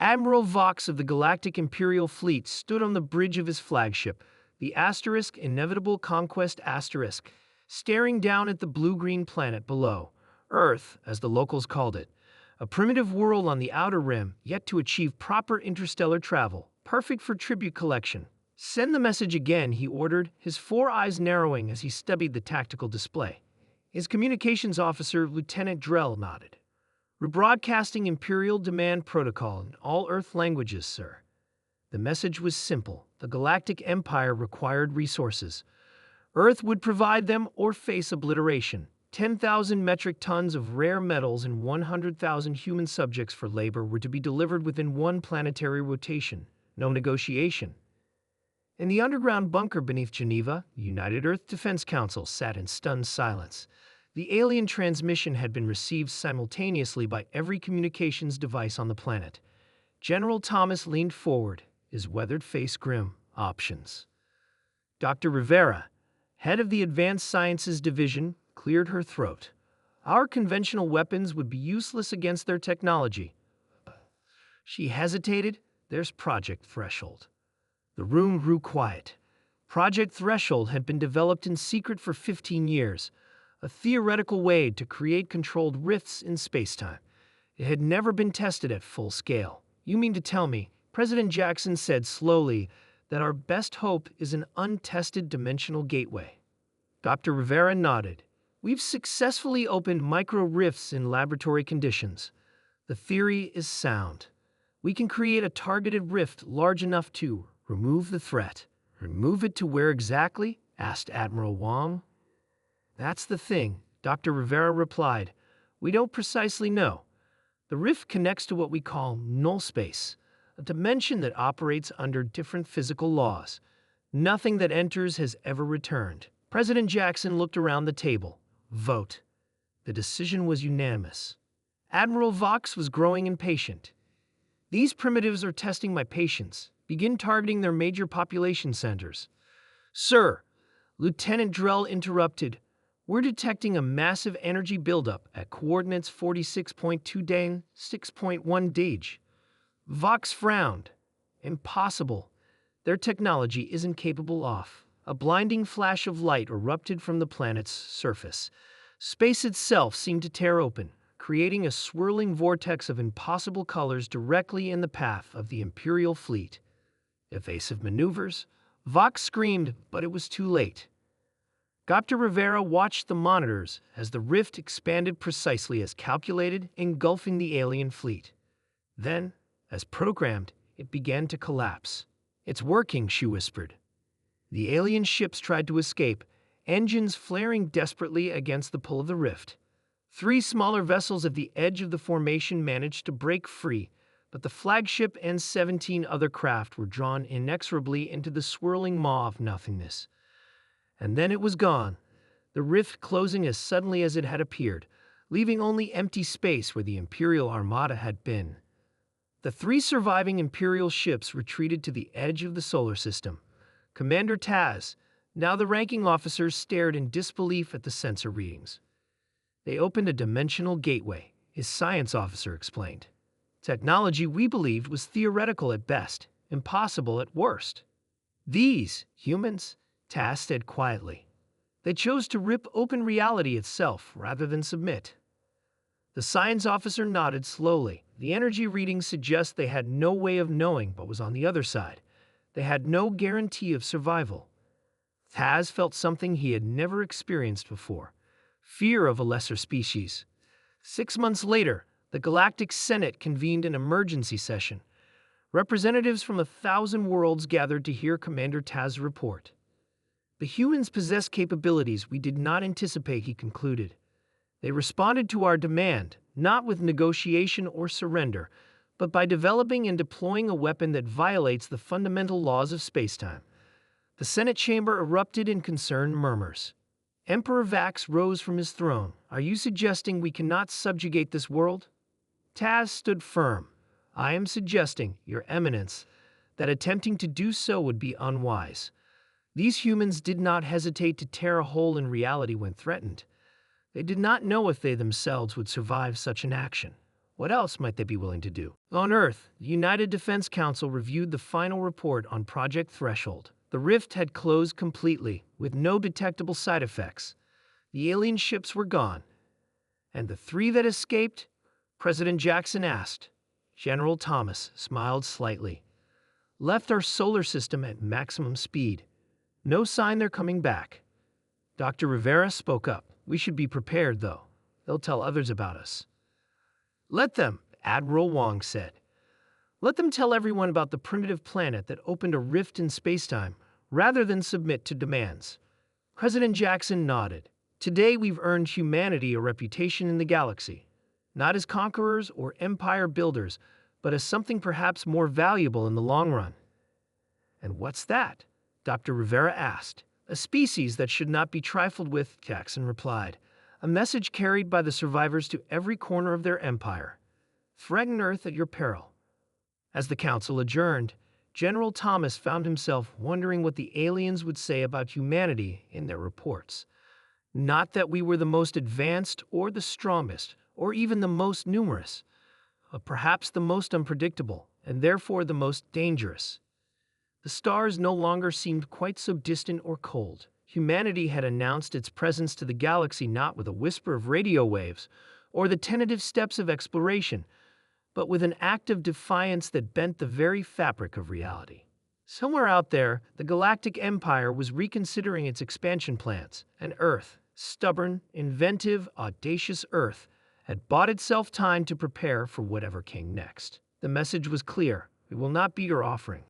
Admiral Vox of the Galactic Imperial Fleet stood on the bridge of his flagship, the Inevitable Conquest Asterisk, staring down at the blue-green planet below, Earth, as the locals called it, a primitive world on the outer rim, yet to achieve proper interstellar travel, perfect for tribute collection. Send the message again, he ordered, his four eyes narrowing as he studied the tactical display. His communications officer, Lieutenant Drell, nodded. Rebroadcasting Imperial Demand Protocol in all Earth languages, sir. The message was simple. The Galactic Empire required resources. Earth would provide them or face obliteration. 10,000 metric tons of rare metals and 100,000 human subjects for labor were to be delivered within one planetary rotation. No negotiation. In the underground bunker beneath Geneva, the United Earth Defense Council sat in stunned silence. The alien transmission had been received simultaneously by every communications device on the planet. General Thomas leaned forward, his weathered face grim. Options. Dr. Rivera, head of the Advanced Sciences Division, cleared her throat. Our conventional weapons would be useless against their technology. She hesitated. There's Project Threshold. The room grew quiet. Project Threshold had been developed in secret for 15 years, a theoretical way to create controlled rifts in spacetime. It had never been tested at full scale. You mean to tell me, President Jackson said slowly, that our best hope is an untested dimensional gateway? Dr. Rivera nodded. We've successfully opened micro-rifts in laboratory conditions. The theory is sound. We can create a targeted rift large enough to remove the threat. Remove it to where exactly? Asked Admiral Wong. That's the thing, Dr. Rivera replied. We don't precisely know. The rift connects to what we call null space, a dimension that operates under different physical laws. Nothing that enters has ever returned. President Jackson looked around the table. Vote. The decision was unanimous. Admiral Vox was growing impatient. These primitives are testing my patience. Begin targeting their major population centers. Sir, Lieutenant Drell interrupted. We're detecting a massive energy buildup at coordinates 46.2 Dane, 6.1 Dage. Vox frowned. Impossible. Their technology isn't capable of. A blinding flash of light erupted from the planet's surface. Space itself seemed to tear open, creating a swirling vortex of impossible colors directly in the path of the Imperial fleet. Evasive maneuvers? Vox screamed, but it was too late. Dr. Rivera watched the monitors as the rift expanded precisely as calculated, engulfing the alien fleet. Then, as programmed, it began to collapse. It's working, she whispered. The alien ships tried to escape, engines flaring desperately against the pull of the rift. 3 smaller vessels at the edge of the formation managed to break free, but the flagship and 17 other craft were drawn inexorably into the swirling maw of nothingness. And then it was gone, the rift closing as suddenly as it had appeared, leaving only empty space where the Imperial Armada had been. The 3 surviving Imperial ships retreated to the edge of the solar system. Commander Taz, now the ranking officer, stared in disbelief at the sensor readings. They opened a dimensional gateway, his science officer explained. Technology we believed was theoretical at best, impossible at worst. These, humans, Taz said quietly. They chose to rip open reality itself rather than submit. The science officer nodded slowly. The energy readings suggest they had no way of knowing what was on the other side. They had no guarantee of survival. Taz felt something he had never experienced before. Fear of a lesser species. 6 months later, the Galactic Senate convened an emergency session. Representatives from 1,000 worlds gathered to hear Commander Taz's report. The humans possess capabilities we did not anticipate, he concluded. They responded to our demand, not with negotiation or surrender, but by developing and deploying a weapon that violates the fundamental laws of spacetime. The Senate chamber erupted in concerned murmurs. Emperor Vax rose from his throne. Are you suggesting we cannot subjugate this world? Taz stood firm. I am suggesting, Your Eminence, that attempting to do so would be unwise. These humans did not hesitate to tear a hole in reality when threatened. They did not know if they themselves would survive such an action. What else might they be willing to do? On Earth, the United Defense Council reviewed the final report on Project Threshold. The rift had closed completely, with no detectable side effects. The alien ships were gone. And the three that escaped? President Jackson asked. General Thomas smiled slightly. Left our solar system at maximum speed. No sign they're coming back. Dr. Rivera spoke up. We should be prepared, though. They'll tell others about us. Let them, Admiral Wong said. Let them tell everyone about the primitive planet that opened a rift in spacetime, rather than submit to demands. President Jackson nodded. Today we've earned humanity a reputation in the galaxy, not as conquerors or empire builders, but as something perhaps more valuable in the long run. And what's that? Dr. Rivera asked. A species that should not be trifled with, Jackson replied. A message carried by the survivors to every corner of their empire. Threaten Earth at your peril. As the council adjourned, General Thomas found himself wondering what the aliens would say about humanity in their reports. Not that we were the most advanced or the strongest, or even the most numerous, but perhaps the most unpredictable, and therefore the most dangerous. The stars no longer seemed quite so distant or cold. Humanity had announced its presence to the galaxy not with a whisper of radio waves or the tentative steps of exploration, but with an act of defiance that bent the very fabric of reality. Somewhere out there, the Galactic Empire was reconsidering its expansion plans, and Earth, stubborn, inventive, audacious Earth, had bought itself time to prepare for whatever came next. The message was clear. We will not be your offering.